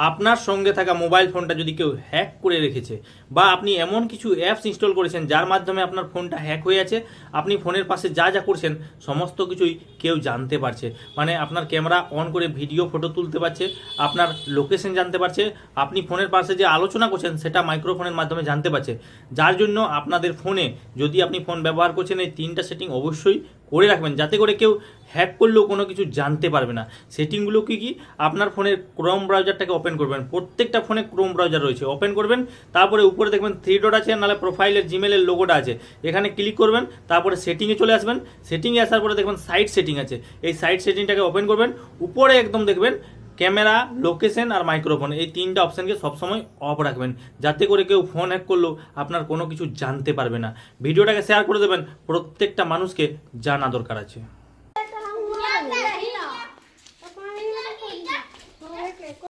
আপনার সঙ্গে থাকা মোবাইল ফোনটা যদি কেউ হ্যাক করে রেখেছে বা আপনি এমন কিছু অ্যাপস ইনস্টল করেছেন যার মাধ্যমে আপনার ফোনটা হ্যাক হয়ে আছে, আপনি ফোনের পাশে যা যা করছেন সমস্ত কিছুই কেউ জানতে পারছে। মানে আপনার ক্যামেরা অন করে ভিডিও ফটো তুলতে পারছে, আপনার লোকেশন জানতে পারছে, আপনি ফোনের পাশে যে আলোচনা করছেন সেটা মাইক্রোফোনের মাধ্যমে জানতে পারছে। যার জন্য আপনাদের ফোনে যদি আপনি ফোন ব্যবহার করছেন এই 3টা সেটিং অবশ্যই করে রাখবেন, যাতে করে কেউ হ্যাক করলেও কোনো কিছু জানতে পারবে না। সেটিংগুলো কি কি? আপনার ফোনের ক্রোম ব্রাউজারটাকে ওপেন করবেন, প্রত্যেকটা ফোনে ক্রোম ব্রাউজার রয়েছে, ওপেন করবেন। তারপরে উপরে দেখবেন 3 ডট আছে, নাহলে প্রোফাইলের জিমেলের লোগোটা আছে, এখানে ক্লিক করবেন। তারপরে সেটিংয়ে চলে আসবেন, সেটিংয়ে আসার পরে দেখবেন সাইট সেটিং আছে, এই সাইট সেটিংটাকে ওপেন করবেন। উপরে একদম দেখবেন ক্যামেরা, লোকেশন আর মাইক্রোফোন, এই 3টা অপশানকে সবসময় অফ রাখবেন, যাতে করে কেউ ফোন হ্যাক করলেও আপনার কোনো কিছু জানতে পারবে না। ভিডিওটাকে শেয়ার করে দেবেন, প্রত্যেকটা মানুষকে জানা দরকার আছে।